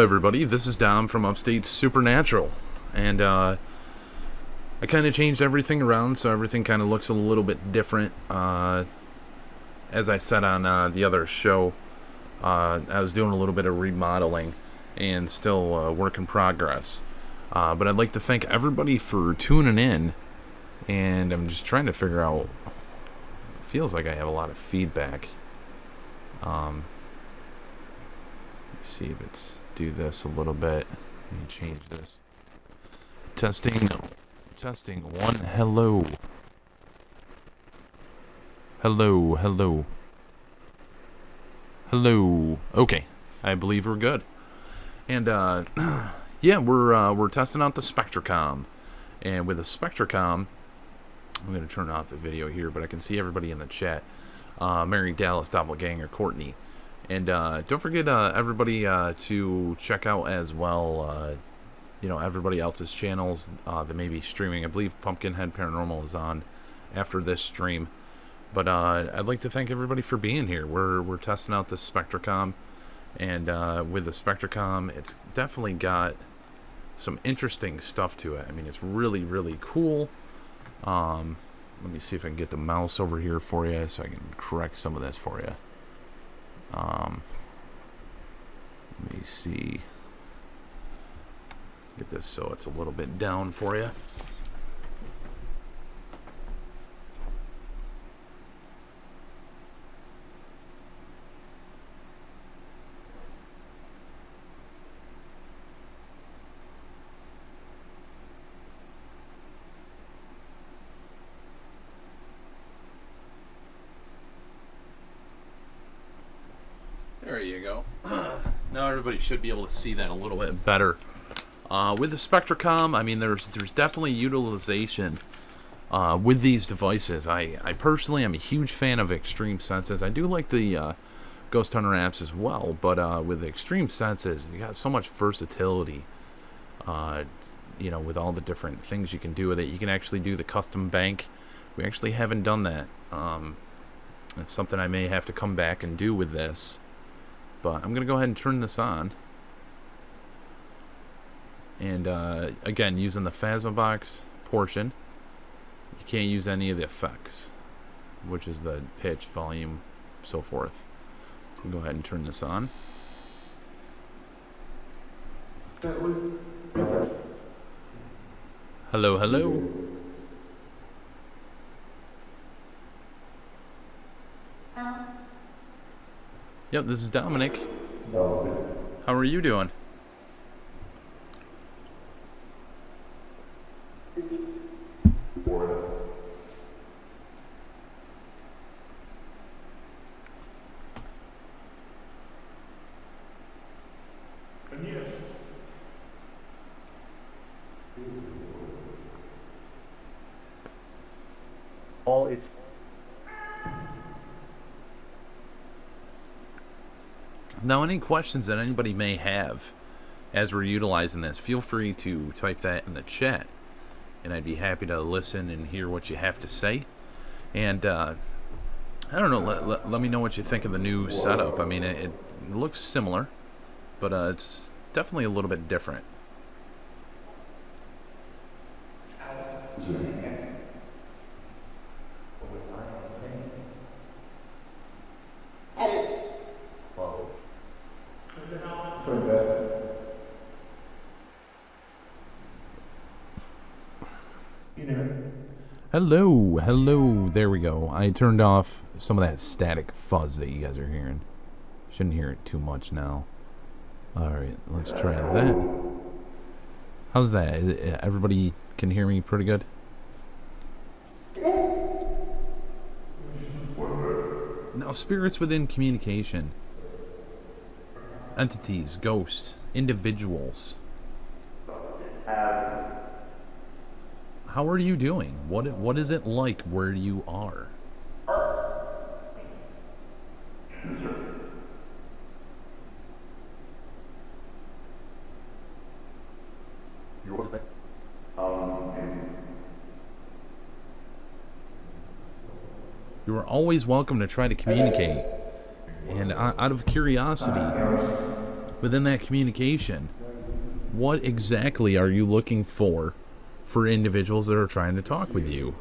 everybody, this is Dom from Upstate Supernatural, and I kind of changed everything around so everything kind of looks a little bit different. As I said on the other show, I was doing a little bit of remodeling and still work in progress, but I'd like to thank everybody for tuning in, and I'm just trying to figure out, it feels like I have a lot of feedback. See if it's do this a little bit. Let me change this. Testing 1. Hello. Okay, I believe we're good. And yeah, we're testing out the Spektrocom, and with the Spektrocom, I'm gonna turn off the video here, but I can see everybody in the chat. Mary Dallas Doppelganger Courtney. And don't forget, everybody, to check out as well, everybody else's channels that may be streaming. I believe Pumpkinhead Paranormal is on after this stream. But I'd like to thank everybody for being here. We're testing out the Spektrocom, and with the Spektrocom, it's definitely got some interesting stuff to it. I mean, it's really, really cool. Let me see if I can get the mouse over here for you so I can correct some of this for you. Let me see. Get this so it's a little bit down for you. There you go. Now everybody should be able to see that a little bit better. With the Spektrocom, I mean, there's definitely utilization with these devices. I personally am a huge fan of eXtremeSenses. I do like the Ghost Hunter apps as well, but with eXtremeSenses, you got so much versatility. With all the different things you can do with it. You can actually do the custom bank. We actually haven't done that. It's something I may have to come back and do with this. But I'm going to go ahead and turn this on. And again, using the Phasma box portion, you can't use any of the effects, which is the pitch, volume, so forth. We'll go ahead and turn this on. Hello. Yep, this is Dominic. How are you doing? All its Now, any questions that anybody may have as we're utilizing this, feel free to type that in the chat, and I'd be happy to listen and hear what you have to say. And I don't know, let me know what you think of the new setup. I mean, it looks similar, but it's definitely a little bit different. Hello, there we go. I turned off some of that static fuzz that you guys are hearing. Shouldn't hear it too much now. Alright, let's try that. How's that? Everybody can hear me pretty good? Now, spirits within communication. Entities, ghosts, individuals. How are you doing? What is it like where you are? You are always welcome to try to communicate. And out of curiosity, within that communication, what exactly are you looking for individuals that are trying to talk with you?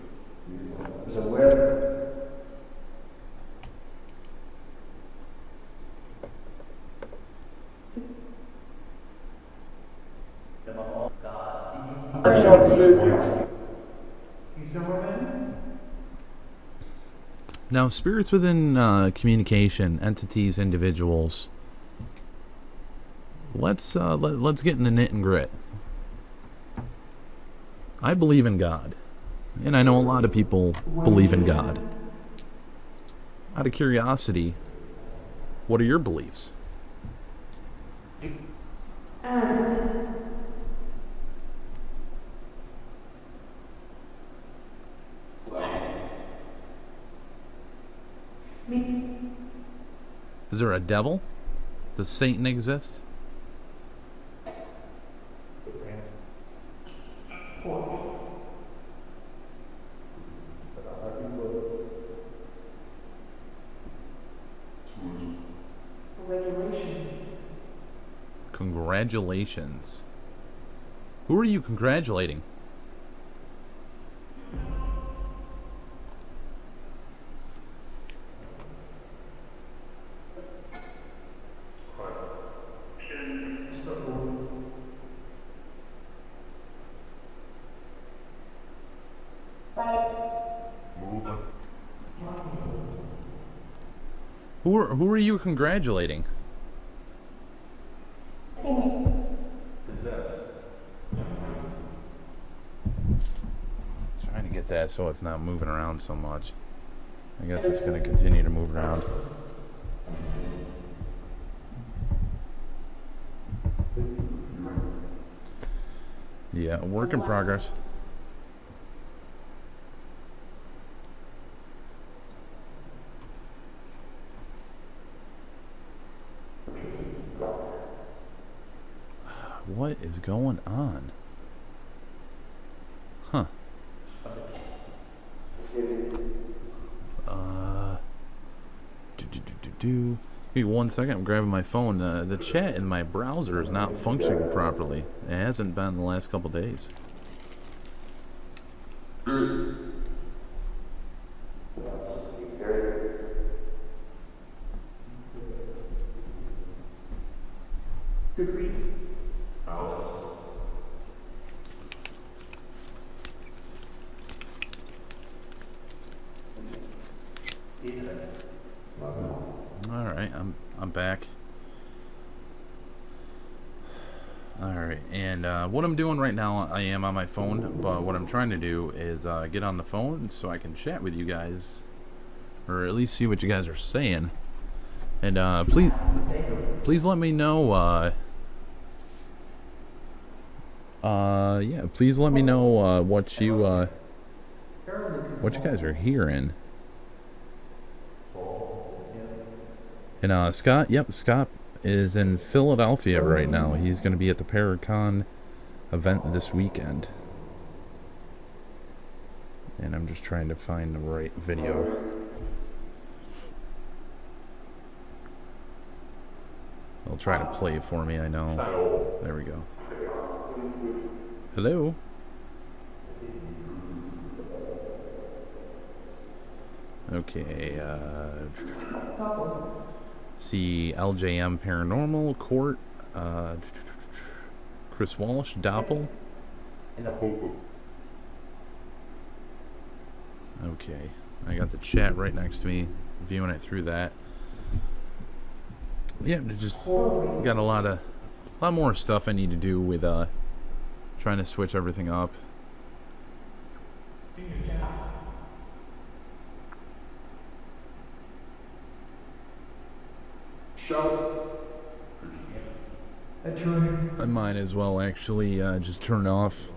Now, spirits within communication, entities, individuals. Let's get in the knit and grit. I believe in God, and I know a lot of people believe in God. Out of curiosity, what are your beliefs? Is there a devil? Does Satan exist? Congratulations. Who are you congratulating? Who are you congratulating? Trying to get that so it's not moving around so much. I guess it's going to continue to move around. Yeah, work in progress. What is going on? Huh. Give me 1 second. I'm grabbing my phone. The chat in my browser is not functioning properly. It hasn't been the last couple days. Alright, I'm back. Alright, and what I'm doing right now, I am on my phone, but what I'm trying to do is get on the phone so I can chat with you guys, or at least see what you guys are saying. And please let me know, yeah, please let me know what you guys are hearing. And Scott, yep, Scott is in Philadelphia right now. He's going to be at the Paracon event this weekend. And I'm just trying to find the right video. They'll try to play for me, I know. There we go. Hello? Okay, see LJM Paranormal, Court, Chris Walsh, Doppel. Okay, I got the chat right next to me, viewing it through that. Yeah, just got a lot more stuff I need to do with trying to switch everything up. I might as well actually just turn off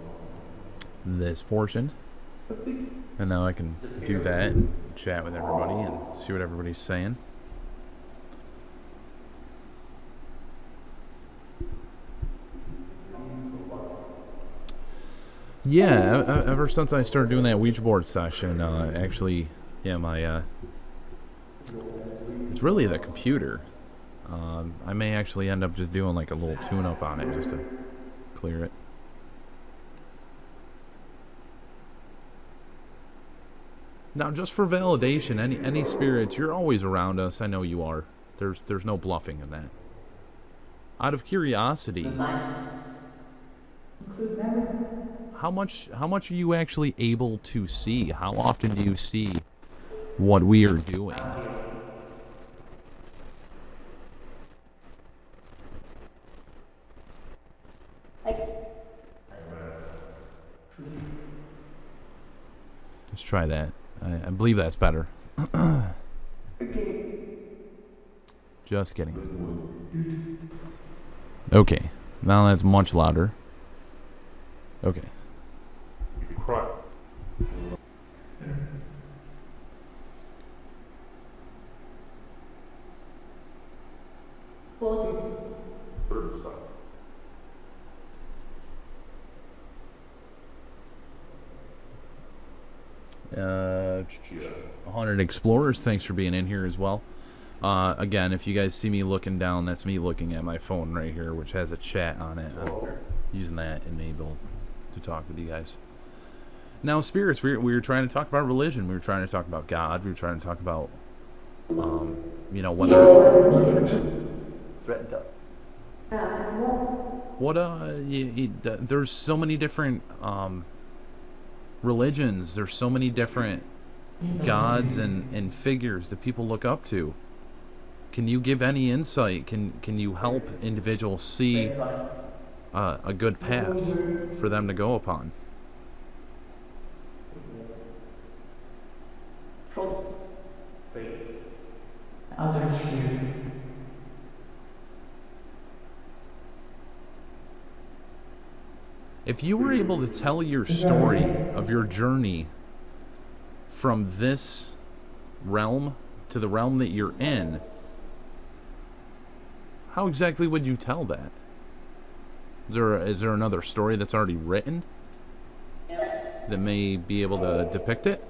this portion, and now I can do that and chat with everybody and see what everybody's saying. Yeah, ever since I started doing that Ouija board session, actually, yeah, my it's really the computer. I may actually end up just doing like a little tune-up on it just to clear it. Now, just for validation, any spirits, you're always around us. I know you are. There's no bluffing in that. Out of curiosity, how much are you actually able to see? How often do you see what we are doing? Let's try that. I believe that's better. Just kidding. Okay. Now that's much louder. Okay. Uh, 100 Explorers, thanks for being in here as well. Again, if you guys see me looking down, that's me looking at my phone right here, which has a chat on it. I'm using that enable to talk with you guys. Now, spirits, we were trying to talk about religion. We were trying to talk about God. We were trying to talk about, you know, whether... there's so many different, religions. There's so many different gods and figures that people look up to. Can you give any insight? Can you help individuals see a good path for them to go upon? If you were able to tell your story of your journey from this realm to the realm that you're in, how exactly would you tell that? Is there another story that's already written that may be able to depict it?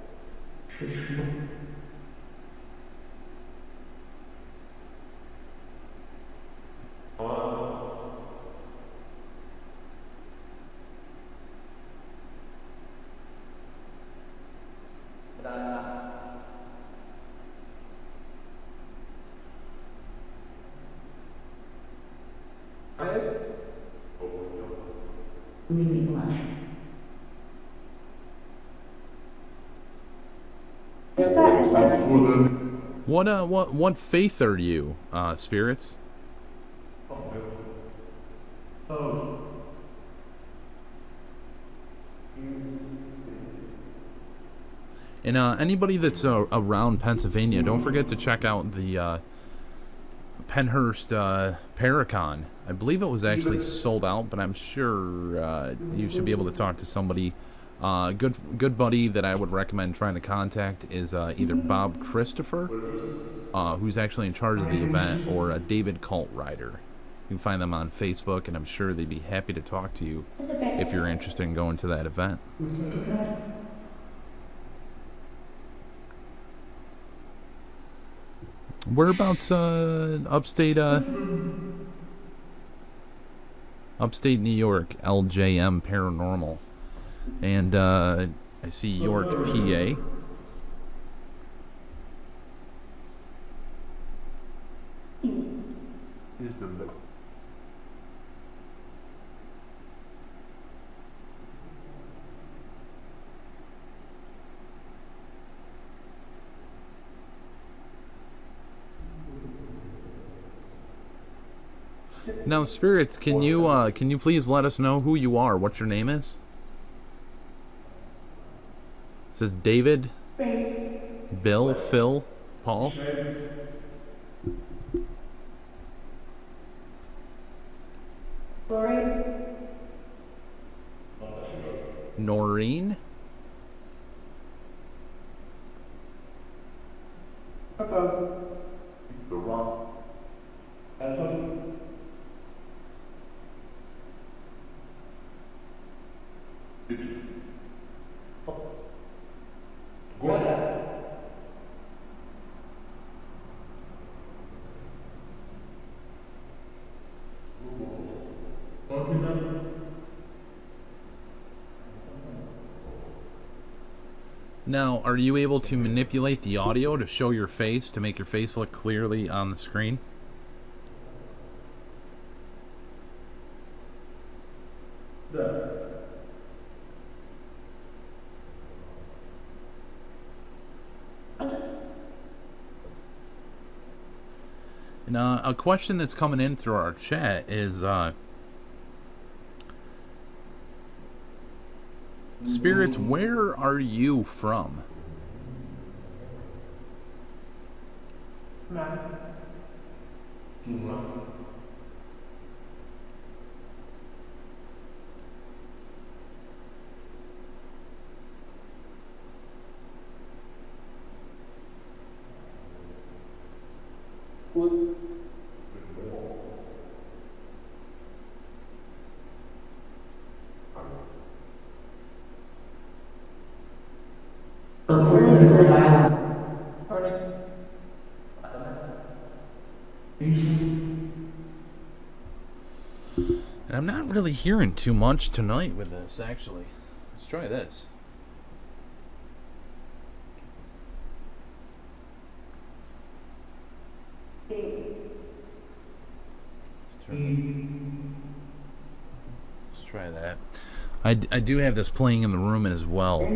What faith are you, spirits? And anybody that's around Pennsylvania, don't forget to check out the Penhurst Paracon. I believe it was actually sold out, but I'm sure you should be able to talk to somebody. Good buddy that I would recommend trying to contact is either Bob Christopher, who's actually in charge of the event, or David Cult Rider. You can find them on Facebook, and I'm sure they'd be happy to talk to you if you're interested in going to that event. Whereabouts upstate New York, LJM Paranormal. And I see York, PA. Now, spirits, can you please let us know who you are? What your name is? It says David, Bill, Phil, Paul. Noreen. Now, are you able to manipulate the audio to show your face, to make your face look clearly on the screen? And a question that's coming in through our chat is, Spirits, where are you from? And I'm not really hearing too much tonight with this, actually. Let's try this. Let's try that. I do have this playing in the room as well. Let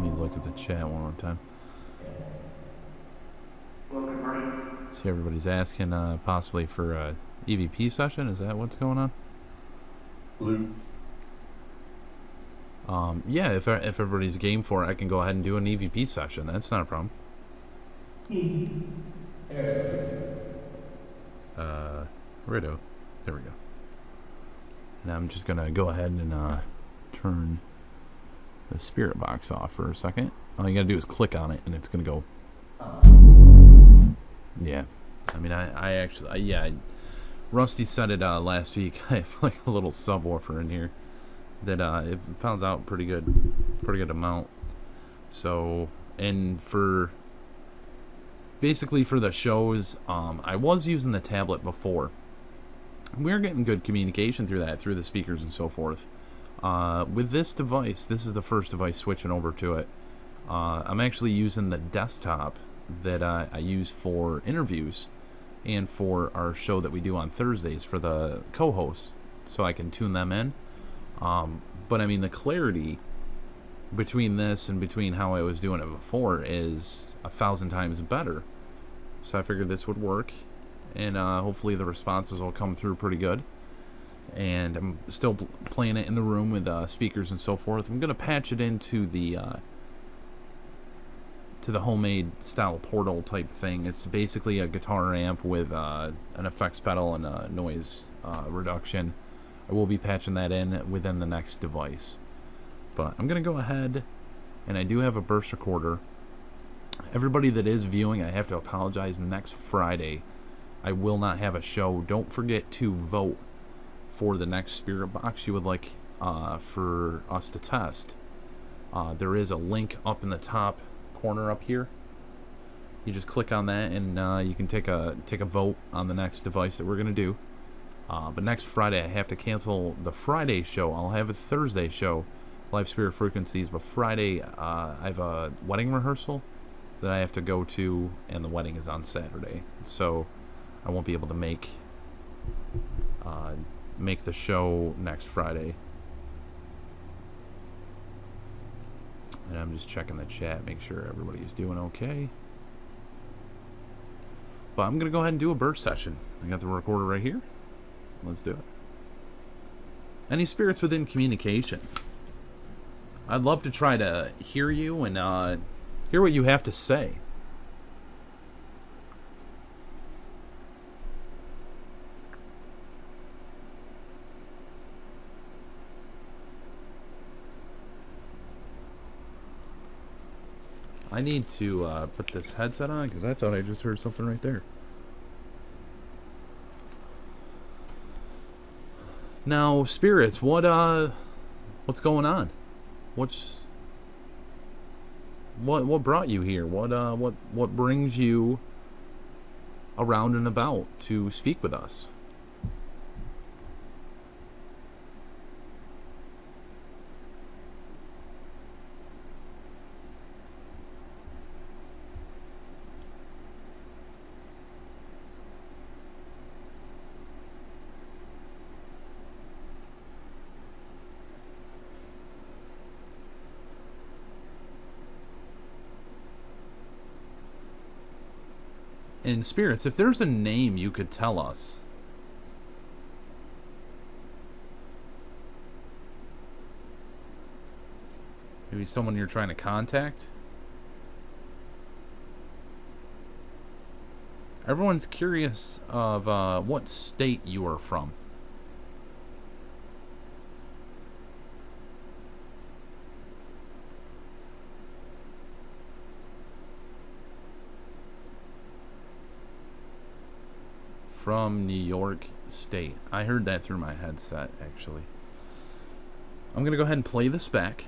me look at the chat one more time. See, everybody's asking possibly for a EVP session. Is that what's going on? Yeah, if everybody's game for it, I can go ahead and do an EVP session. That's not a problem. Righto. There we go. And I'm just gonna go ahead and turn the spirit box off for a second. All you gotta do is click on it, and it's gonna go. Yeah, I mean, I actually, yeah, Rusty said it last week. I have like a little subwoofer in here that it pounds out pretty good amount. So, and for basically for the shows, I was using the tablet before. We were getting good communication through that, through the speakers and so forth. With this device, this is the first device switching over to it. I'm actually using the desktop that I use for interviews and for our show that we do on Thursdays for the co-hosts, so I can tune them in. But I mean, the clarity between this and between how I was doing it before is 1,000 times better. So I figured this would work, and hopefully the responses will come through pretty good. And I'm still playing it in the room with speakers and so forth. I'm gonna patch it into the homemade style portal type thing. It's basically a guitar amp with an effects pedal and a noise reduction. I will be patching that in within the next device. But I'm going to go ahead, and I do have a burst recorder. Everybody that is viewing, I have to apologize. Next Friday, I will not have a show. Don't forget to vote for the next spirit box you would like for us to test. There is a link up in the top corner up here. You just click on that, and you can take a vote on the next device that we're going to do. But next Friday, I have to cancel the Friday show. I'll have a Thursday show, Live Spirit Frequencies, but Friday I have a wedding rehearsal that I have to go to, and the wedding is on Saturday, so I won't be able to make the show next Friday. And I'm just checking the chat, make sure everybody's doing okay. But I'm gonna go ahead and do a burst session. I got the recorder right here. Let's do it. Any spirits within communication? I'd love to try to hear you and hear what you have to say. I need to put this headset on because I thought I just heard something right there. Now, spirits, what's going on? What brought you here? What brings you around and about to speak with us? In spirits, if there's a name you could tell us. Maybe someone you're trying to contact. Everyone's curious of what state you are from. From New York State. I heard that through my headset, actually. I'm going to go ahead and play this back.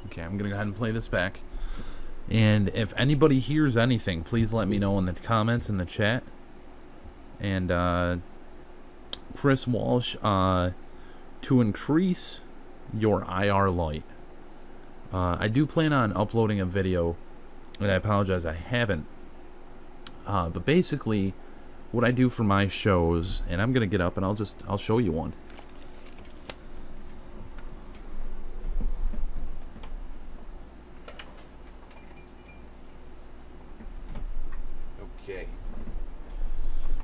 Okay, I'm going to go ahead and play this back. And if anybody hears anything, please let me know in the comments in the chat. And Chris Walsh, to increase your IR light. I do plan on uploading a video, and I apologize I haven't. But basically, what I do for my shows, and I'm gonna get up and I'll show you one. Okay.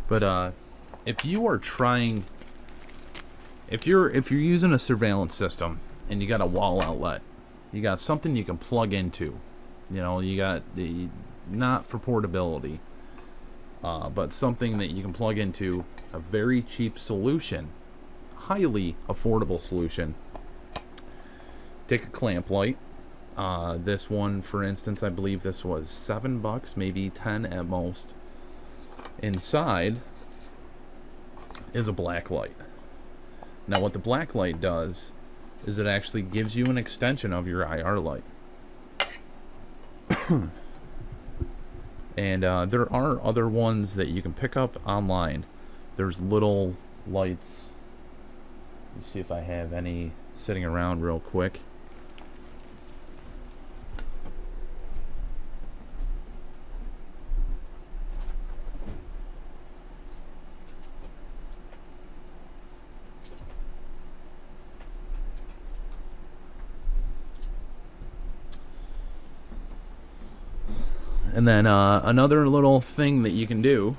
But if you are trying, if you're using a surveillance system and you got a wall outlet. You got something you can plug into. You know, you got the, not for portability, but something that you can plug into, a very cheap solution, highly affordable solution. Take a clamp light. This one, for instance, I believe this was $7, maybe 10 at most. Inside is a black light. Now what the black light does is it actually gives you an extension of your IR light. And there are other ones that you can pick up online. There's little lights. Let me see if I have any sitting around real quick. And then another little thing that you can do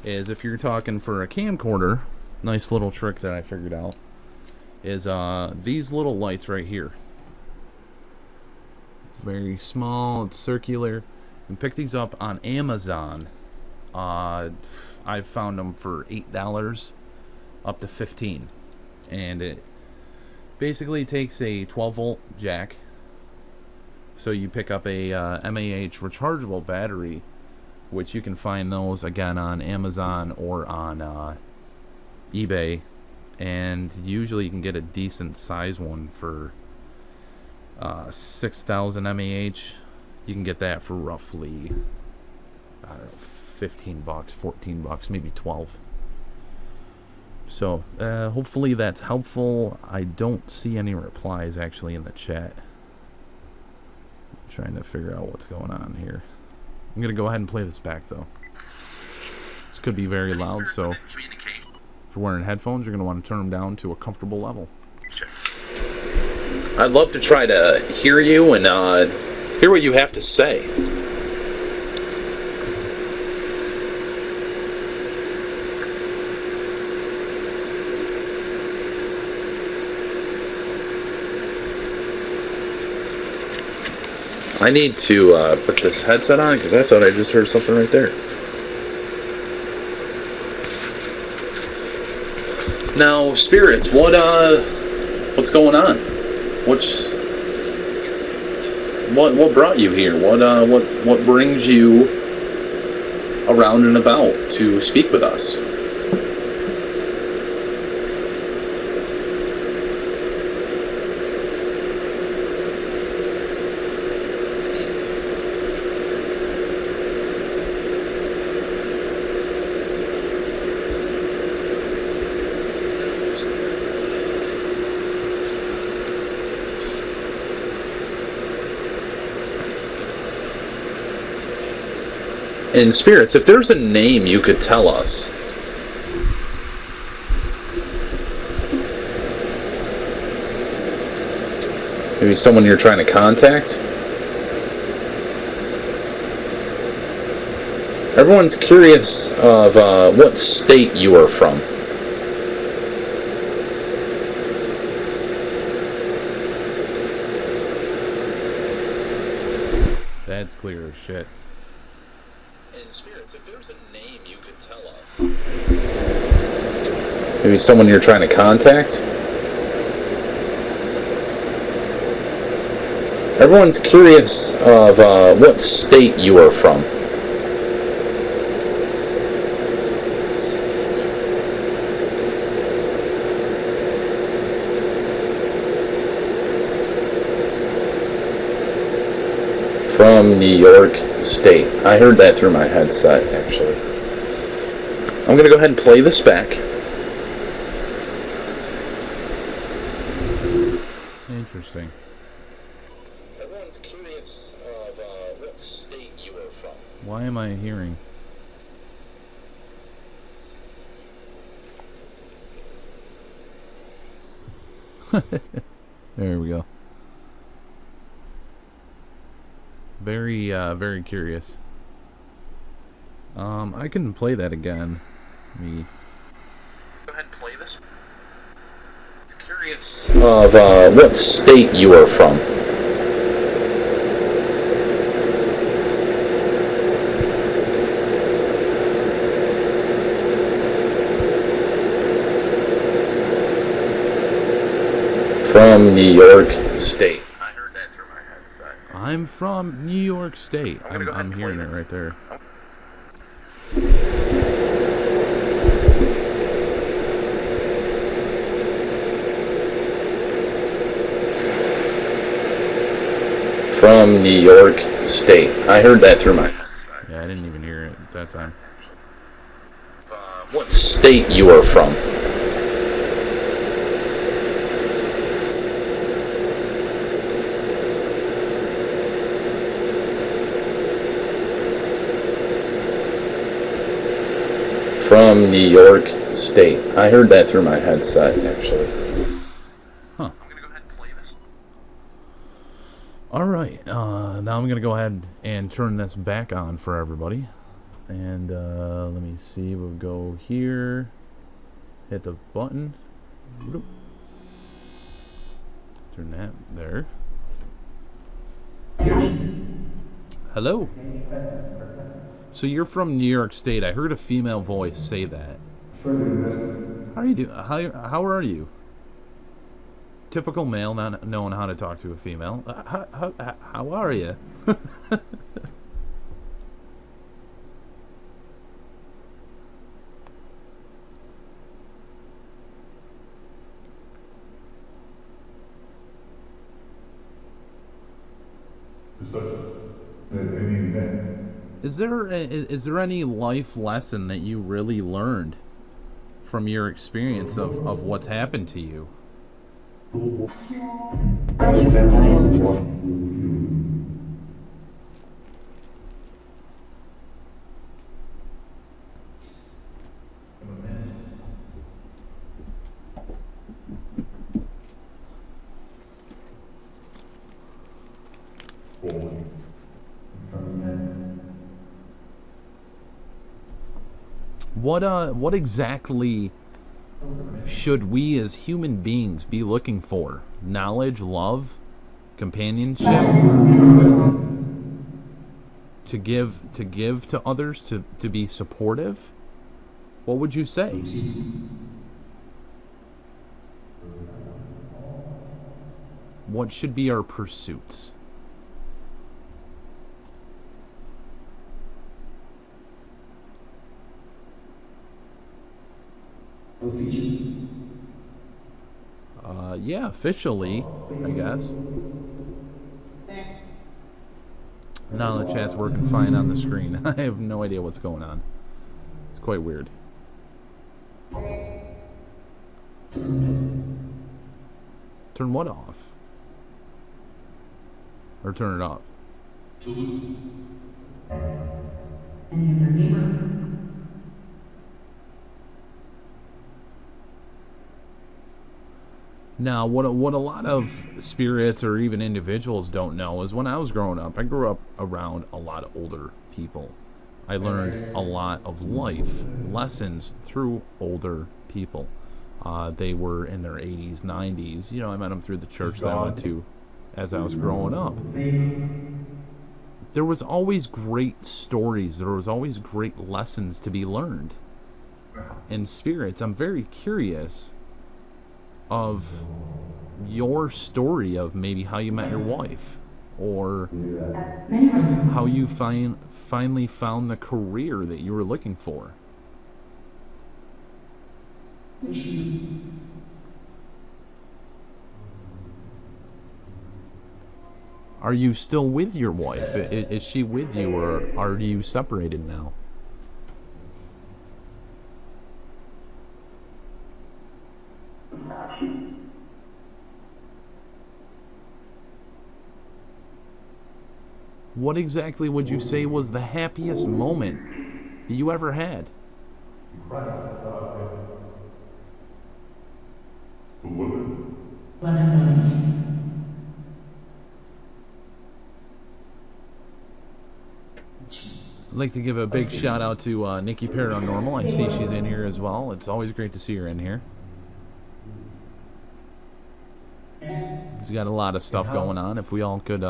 is, if you're talking for a camcorder, nice little trick that I figured out, is these little lights right here. It's very small, it's circular. You can pick these up on Amazon. I've found them for $8 up to $15. And it basically takes a 12-volt jack. So you pick up a MAH rechargeable battery, which you can find those again on Amazon or on eBay, and usually you can get a decent size one for 6,000 mAh. You can get that for roughly, I don't know, $15, $14, maybe 12. So hopefully that's helpful. I don't see any replies actually in the chat. Trying to figure out what's going on here. I'm gonna go ahead and play this back though. This could be very loud, so if you're wearing headphones, you're gonna want to turn them down to a comfortable level. I'd love to try to hear you and hear what you have to say. I need to put this headset on because I thought I just heard something right there. Now, spirits, what's going on? What brought you here? What brings you around and about to speak with us? And spirits, if there's a name you could tell us. Maybe someone you're trying to contact? Everyone's curious of what state you are from. That's clear as shit. And spirits, if there's a name you could tell us. Maybe someone you're trying to contact? Everyone's curious of what state you are from. From New York State. I heard that through my headset, actually. I'm going to go ahead and play this back. Interesting. Everyone's curious of what state you are from. Why am I hearing? There we go. Very curious. I can play that again. Me. Go ahead and play this. Curious of what state you are from. From New York State. I heard that through my headset. I'm from New York State. I'm hearing it right there. From New York State. I heard that through my headset. Yeah, I didn't even hear it at that time. What state you are from? From New York State. I heard that through my headset, actually. Huh. I'm gonna go ahead and play this. Alright, now I'm going to go ahead and turn this back on for everybody. And let me see, we'll go here, hit the button. Turn that there. Hello. So you're from New York State. I heard a female voice say that. How are you doing? How are you? Typical male, not knowing how to talk to a female. How are you? Is there any life lesson that you really learned from your experience of what's happened to you? What exactly should we as human beings be looking for? Knowledge, love, companionship, to give to others, to be supportive? What would you say? What should be our pursuits? Yeah, officially, I guess. Now the chat's working fine on the screen. I have no idea what's going on. It's quite weird. Turn what off? Or turn it off? Now, what a lot of spirits or even individuals don't know is when I was growing up, I grew up around a lot of older people. I learned a lot of life lessons through older people. They were in their 80s, 90s. You know, I met them through the church that I went to as I was growing up. There was always great stories. There was always great lessons to be learned. And spirits, I'm very curious of your story of maybe how you met your wife, or how you finally found the career that you were looking for. Are you still with your wife? Is she with you, or are you separated now? What exactly would you say was the happiest moment that you ever had? I'd like to give a big shout out to Nikki Paranormal. I see she's in here as well. It's always great to see her in here. She's got a lot of stuff going on. If we all could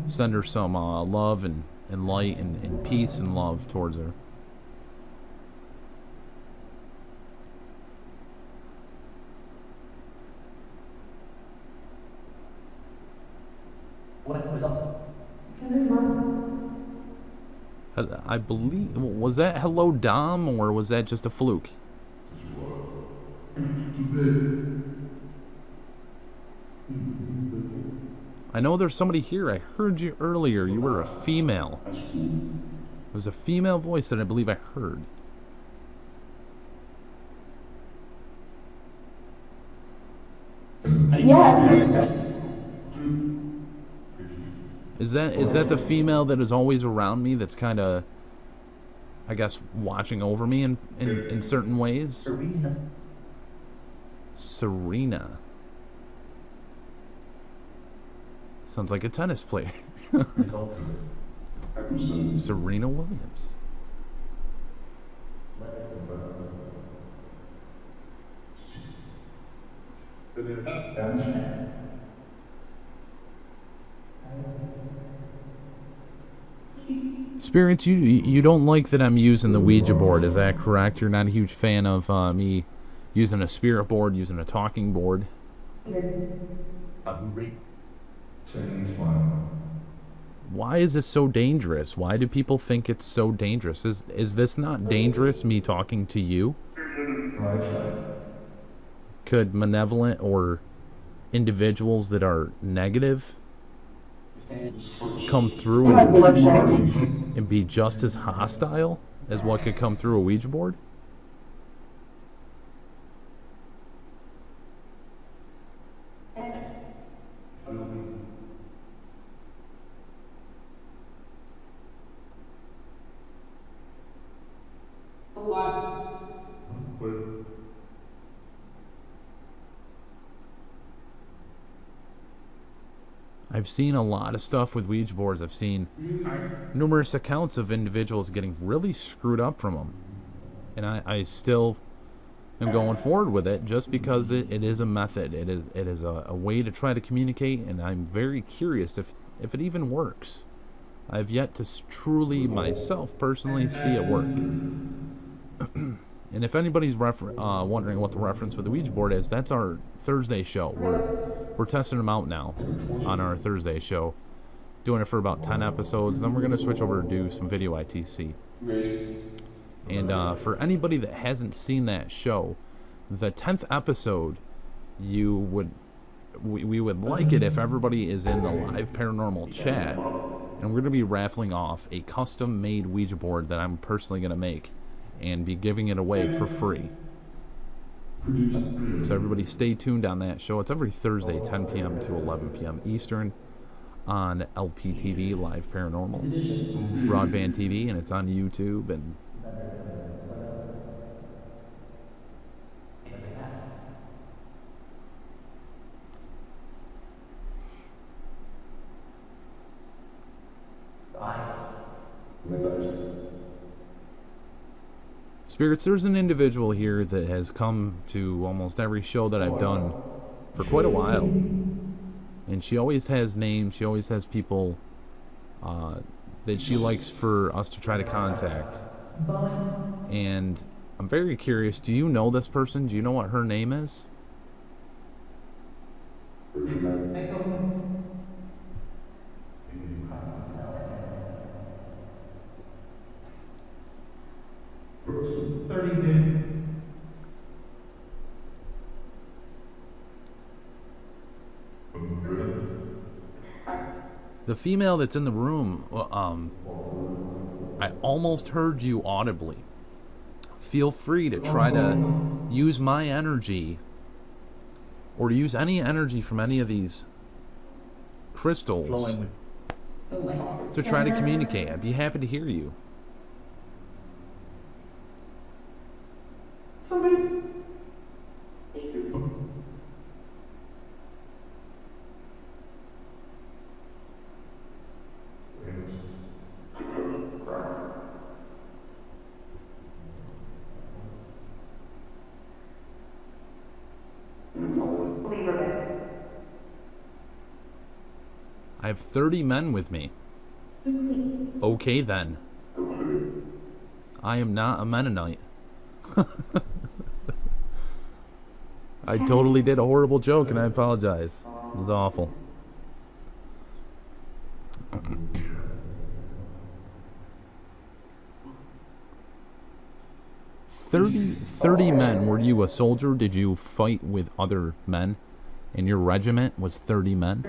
send her some love and light and peace and love towards her. I believe, was that Hello Dom, or was that just a fluke? I know there's somebody here. I heard you earlier. You were a female. It was a female voice that I believe I heard. Yes. Is that the female that is always around me, that's kind of, I guess, watching over me in certain ways? Serena. Sounds like a tennis player. Serena Williams. Spirits, you don't like that I'm using the Ouija board, is that correct? You're not a huge fan of me using a spirit board, using a talking board? Why is this so dangerous? Why do people think it's so dangerous? Is this not dangerous, me talking to you? Could malevolent or individuals that are negative come through and be just as hostile as what could come through a Ouija board? I've seen a lot of stuff with Ouija boards. I've seen numerous accounts of individuals getting really screwed up from them. And I still am going forward with it just because it is a method. It is a way to try to communicate, and I'm very curious if it even works. I've yet to truly, myself, personally, see it work. And if anybody's wondering what the reference with the Ouija board is, that's our Thursday show. We're testing them out now on our Thursday show, doing it for about 10 episodes. Then we're going to switch over to do some video ITC. And for anybody that hasn't seen that show, the 10th episode, we would like it if everybody is in the live paranormal chat, and we're going to be raffling off a custom-made Ouija board that I'm personally going to make and be giving it away for free. So everybody stay tuned on that show. It's every Thursday, 10 p.m. to 11 p.m. Eastern on LPTV, Live Paranormal, Broadband TV, and it's on YouTube. And Spirits, there's an individual here that has come to almost every show that I've done for quite a while. And she always has names, she always has people that she likes for us to try to contact. And I'm very curious, do you know this person? Do you know what her name is? The female that's in the room, I almost heard you audibly. Feel free to try to use my energy or to use any energy from any of these crystals to try to communicate. I'd be happy to hear you. I have 30 men with me. Okay then. I am not a Mennonite. I totally did a horrible joke and I apologize. It was awful. 30 men. Were you a soldier? Did you fight with other men? And your regiment was 30 men?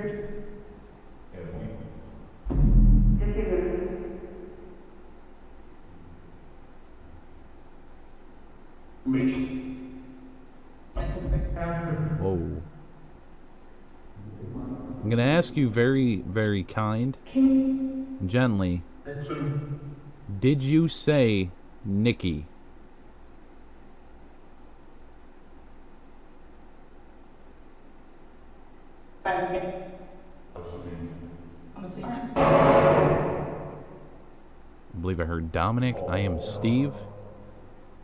Whoa. I'm going to ask you very, very kind, gently. Did you say Nikki? I believe I heard Dominic. I am Steve.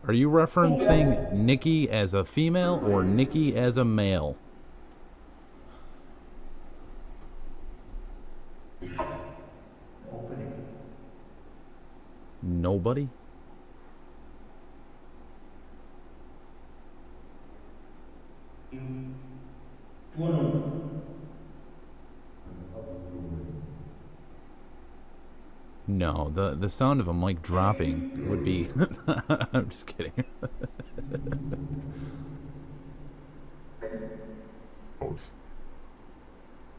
Are you referencing Nikki as a female or Nikki as a male? Nobody? No, the sound of a mic dropping would be... I'm just kidding.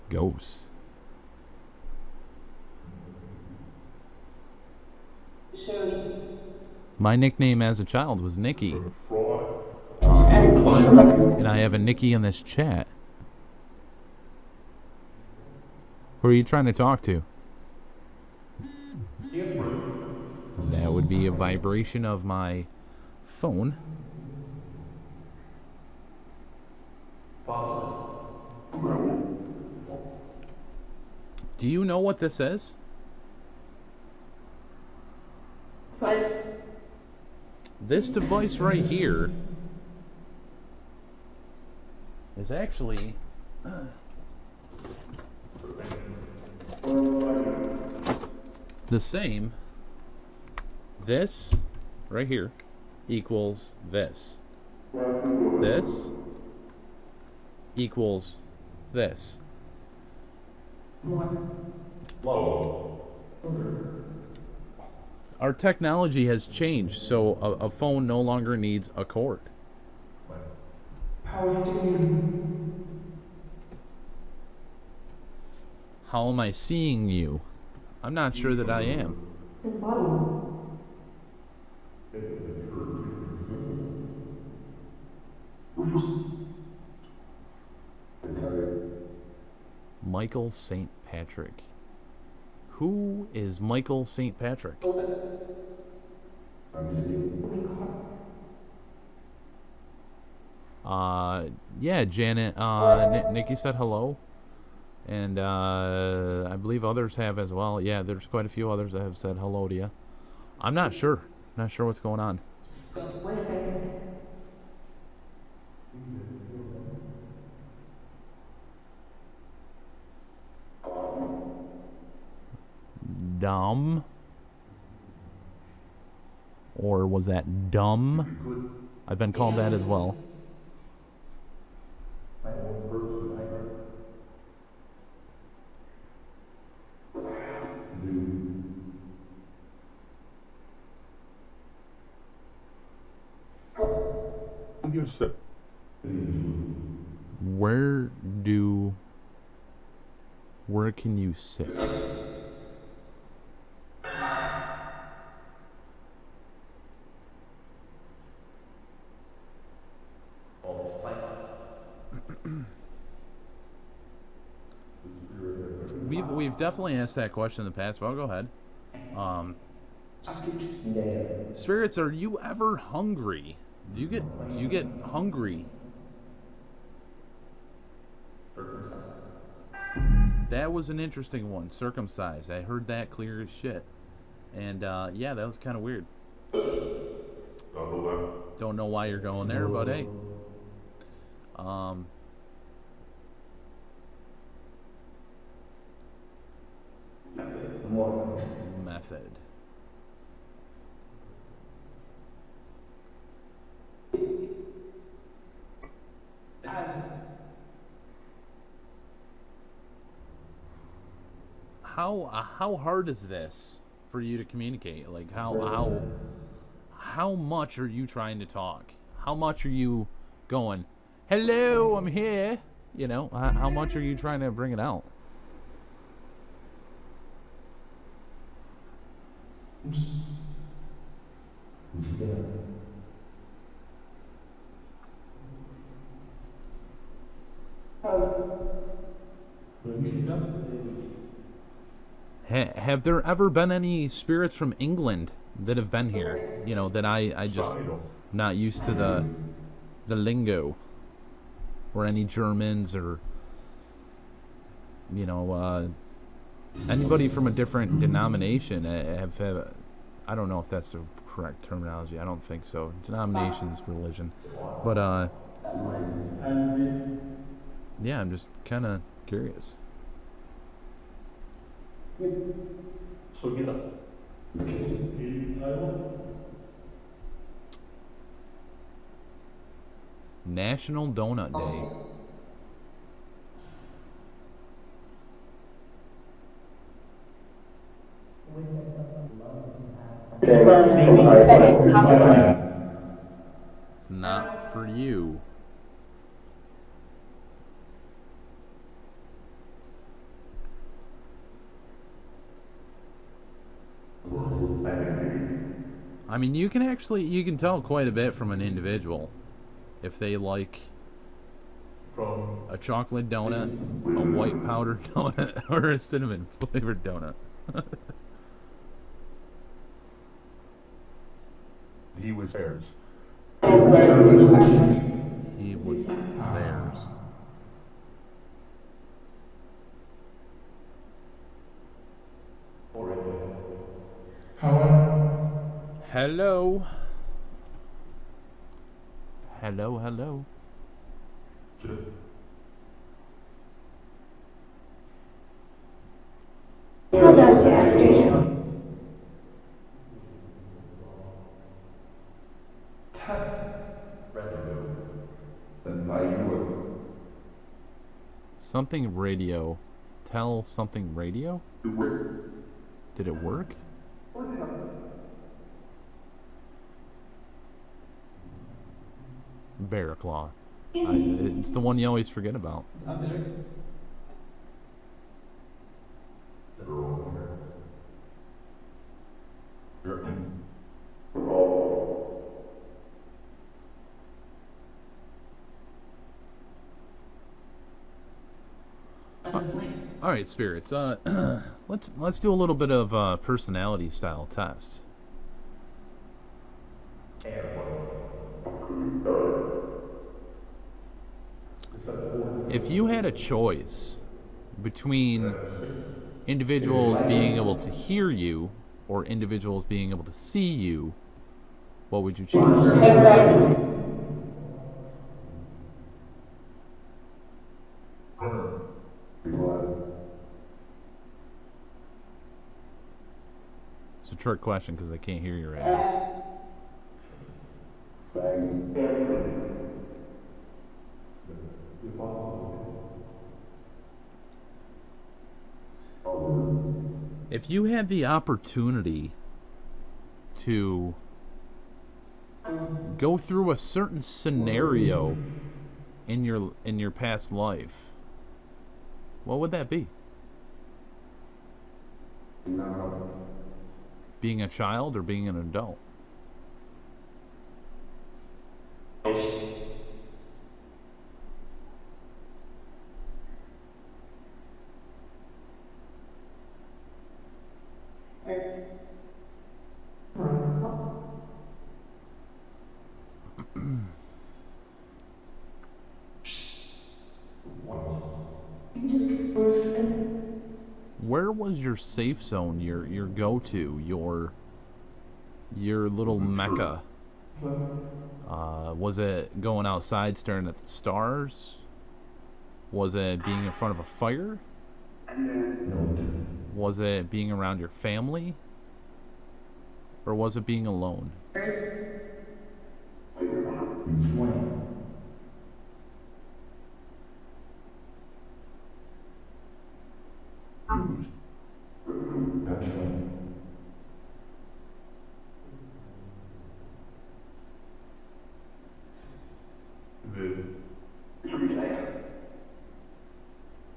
Ghosts. My nickname as a child was Nikki. And I have a Nikki in this chat. Who are you trying to talk to? That would be a vibration of my phone. Do you know what this is? This device right here is actually the same. This right here equals this. This equals this. Our technology has changed, so a phone no longer needs a cord. How am I seeing you? I'm not sure that I am. Michael St. Patrick. Who is Michael St. Patrick? Yeah, Janet, Nikki said hello. And, I believe others have as well. Yeah, there's quite a few others that have said hello to you. I'm not sure. Not sure what's going on. Dumb? Or was that dumb? I've been called that as well. Where can you sit? We've definitely asked that question in the past, but I'll go ahead. Spirits, are you ever hungry? Do you get hungry? That was an interesting one. Circumcised. I heard that clear as shit. And yeah, that was kind of weird. Don't know why you're going there, but hey. Method. How hard is this for you to communicate? Like how much are you trying to talk? How much are you going, hello, I'm here? You know, how much are you trying to bring it out? Have there ever been any spirits from England that have been here? You know, that I just not used to the lingo, or any Germans, or you know, anybody from a different denomination have I don't know if that's the correct terminology. I don't think so. Denominations, religion, but yeah, I'm just kind of curious. So get up. National Donut Day. It's not for you. I mean, you can tell quite a bit from an individual if they like a chocolate donut, a white powdered donut, or a cinnamon flavored donut. He was theirs. He was theirs. Hello. Hello, hello. Hold on, Jesse. Something radio. Tell something radio? Did it work? Bear claw. It's the one you always forget about. All right, spirits. Let's do a little bit of personality style test. If you had a choice between individuals being able to hear you or individuals being able to see you, what would you choose? It's a trick question because I can't hear you right now. If you had the opportunity to go through a certain scenario in your past life, what would that be? Being a child or being an adult? Where was your safe zone, your go-to, your little mecca? Was it going outside staring at the stars? Was it being in front of a fire? Was it being around your family? Or was it being alone?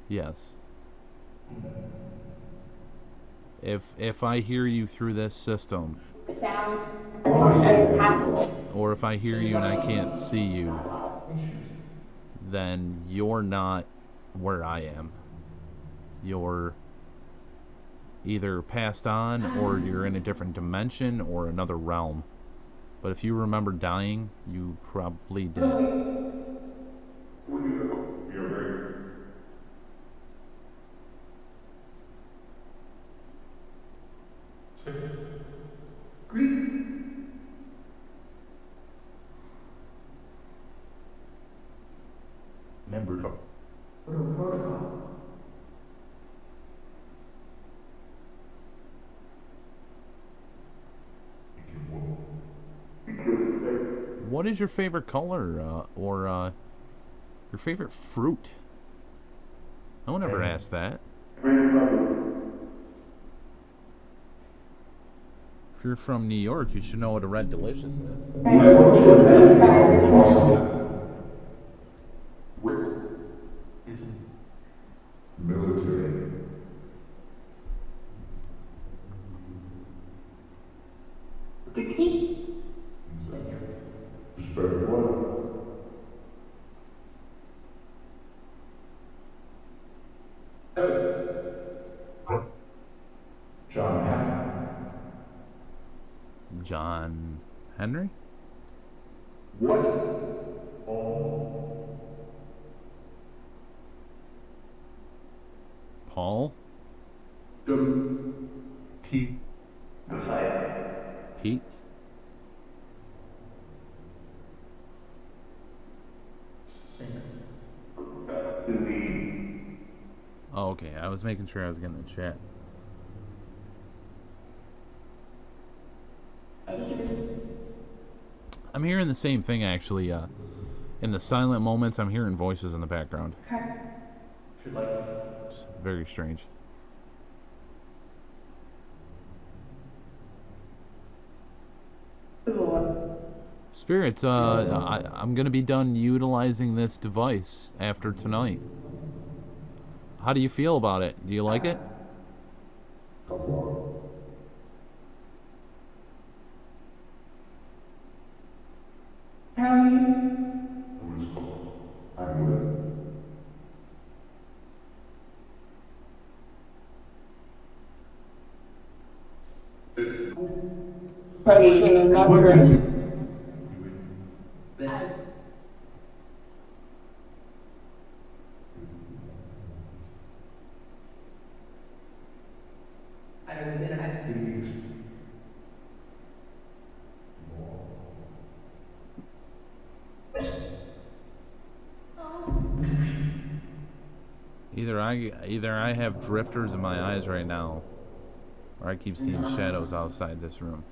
Yes. If I hear you through this system, or if I hear you and I can't see you, then you're not where I am. You're either passed on, or you're in a different dimension or another realm. But if you remember dying, you probably did. Members of What is your favorite color, or your favorite fruit? No one ever asked that. If you're from New York, you should know what a red delicious is. military. John Henry? What? Paul? Pete. Pete? Oh, okay. I was making sure I was getting the chat. I'm hearing the same thing, actually. In the silent moments, I'm hearing voices in the background. It's very strange. Spirits, I'm gonna be done utilizing this device after tonight. How do you feel about it? Do you like it? Either I have drifters in my eyes right now, or I keep seeing shadows outside this room.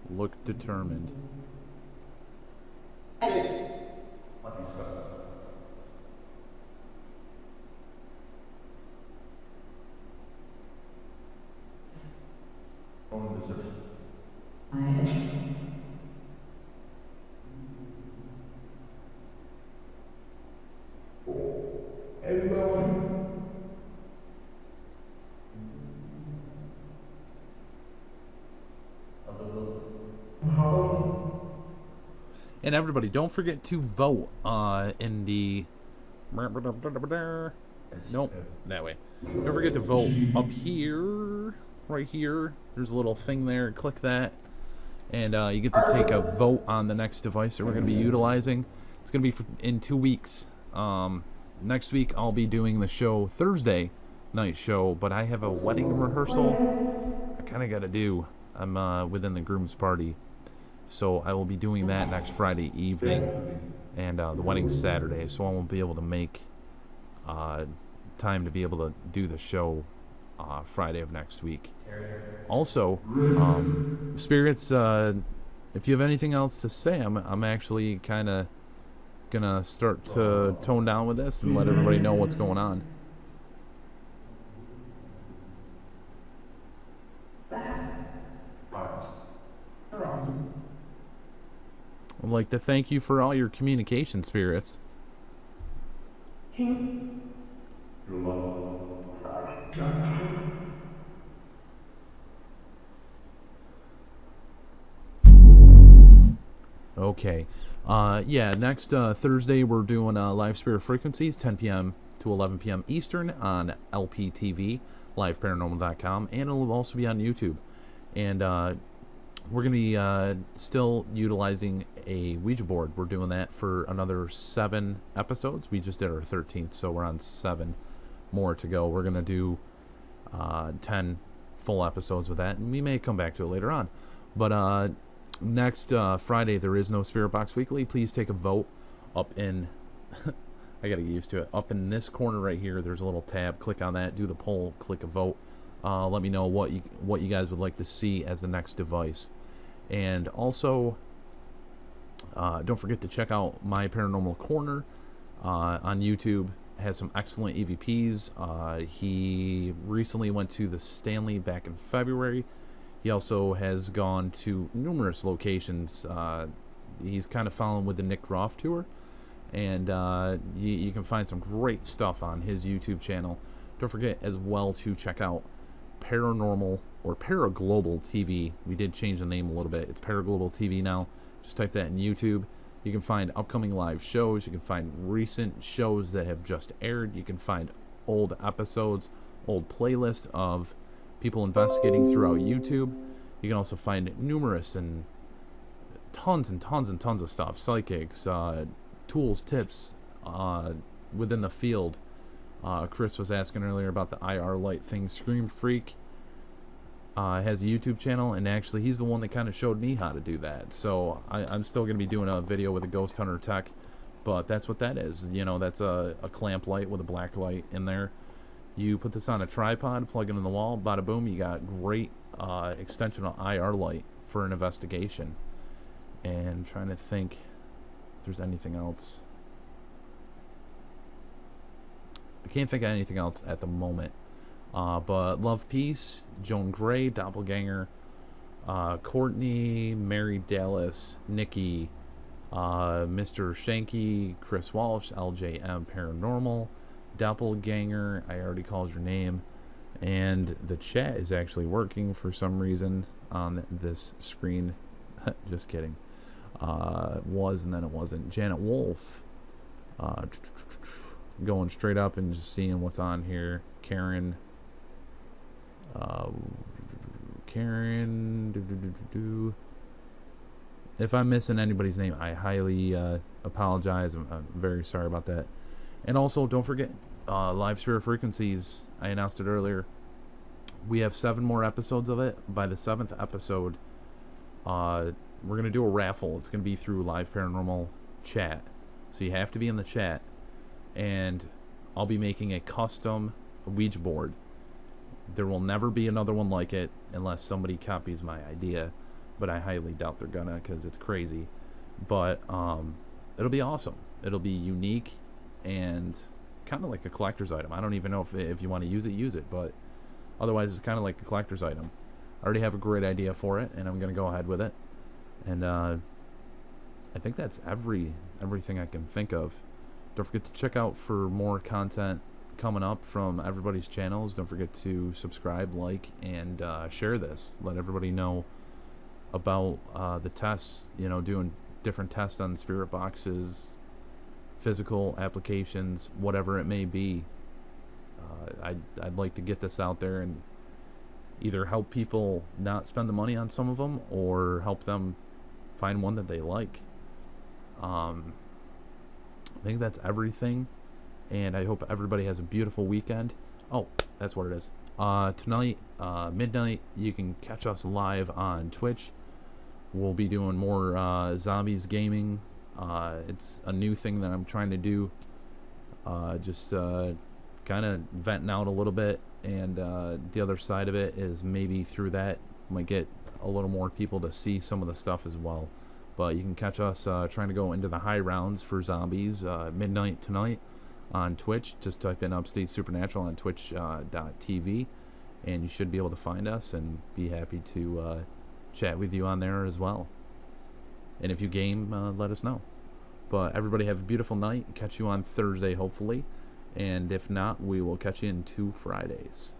Look determined. And everybody, don't forget to vote in the... Nope, that way. Don't forget to vote up here, right here. There's a little thing there. Click that. And you get to take a vote on the next device that we're going to be utilizing. It's going to be in 2 weeks. Next week, I'll be doing the show Thursday night show, but I have a wedding rehearsal I kind of got to do. I'm within the groom's party. So I will be doing that next Friday evening, and the wedding's Saturday, so I won't be able to make time to be able to do the show Friday of next week. Also, Spirits, if you have anything else to say, I'm actually kind of gonna start to tone down with this and let everybody know what's going on. I'd like to thank you for all your communication, Spirits. Okay. Yeah, next Thursday we're doing live Spirit Frequencies, 10 p.m. to 11 p.m. Eastern on LPTV, liveparanormal.com, and it'll also be on YouTube. And we're going to be still utilizing a Ouija board. We're doing that for another 7 episodes. We just did our 13th, so we're on 7 more to go. We're going to do 10 full episodes with that, and we may come back to it later on. But next Friday, there is no Spirit Box Weekly. Please take a vote up in... I got to get used to it. Up in this corner right here, there's a little tab. Click on that, do the poll, click a vote. Let me know what you guys would like to see as the next device. And also, don't forget to check out My Paranormal Corner on YouTube. It has some excellent EVPs. He recently went to the Stanley back in February. He also has gone to numerous locations. He's kind of following with the Nick Groff tour. And you can find some great stuff on his YouTube channel. Don't forget as well to check out Paranormal or Paraglobal TV. We did change the name a little bit. It's Paraglobal TV now. Just type that in YouTube. You can find upcoming live shows. You can find recent shows that have just aired. You can find old episodes, old playlists of people investigating throughout YouTube. You can also find numerous and tons of stuff. Psychics, tools, tips within the field. Chris was asking earlier about the IR light thing. Scream Freak has a YouTube channel, and actually he's the one that kind of showed me how to do that. So I'm still going to be doing a video with a Ghost Hunter tech, but that's what that is. You know, that's a clamp light with a black light in there You put this on a tripod, plug it in the wall, bada boom, you got great extensional IR light for an investigation. And trying to think if there's anything else. I can't think of anything else at the moment. But Love Peace, Joan Gray, Doppelganger, Courtney, Mary Dallas, Nikki, Mr. Shanky, Chris Walsh, LJM Paranormal, Doppelganger, I already called your name, and the chat is actually working for some reason on this screen. Just kidding. Was and then it wasn't. Janet Wolf, going straight up and just seeing what's on here. Karen, if I'm missing anybody's name, I highly apologize. I'm very sorry about that. And also, don't forget, Live Spirit Frequencies, I announced it earlier. We have 7 more episodes of it. By the 7th episode, we're going to do a raffle. It's going to be through Live Paranormal chat. So you have to be in the chat. And I'll be making a custom Ouija board. There will never be another one like it unless somebody copies my idea. But I highly doubt they're gonna, because it's crazy. But it'll be awesome. It'll be unique and kind of like a collector's item. I don't even know if you want to use it. But otherwise, it's kind of like a collector's item. I already have a great idea for it, and I'm going to go ahead with it. And I think that's everything I can think of. Don't forget to check out for more content coming up from everybody's channels. Don't forget to subscribe, like, and share this. Let everybody know about the tests, doing different tests on spirit boxes, physical applications, whatever it may be. I'd like to get this out there and either help people not spend the money on some of them or help them find one that they like. I think that's everything, and I hope everybody has a beautiful weekend. Oh, that's what it is. Tonight, midnight, you can catch us live on Twitch. We'll be doing more zombies gaming. It's a new thing that I'm trying to do. Just kind of venting out a little bit, and the other side of it is maybe through that might get a little more people to see some of the stuff as well. But you can catch us trying to go into the high rounds for zombies midnight tonight on Twitch. Just type in Upstate Supernatural on twitch.tv, and you should be able to find us and be happy to chat with you on there as well. And if you game, let us know. But everybody have a beautiful night. Catch you on Thursday, hopefully. And if not, we will catch you in 2 Fridays.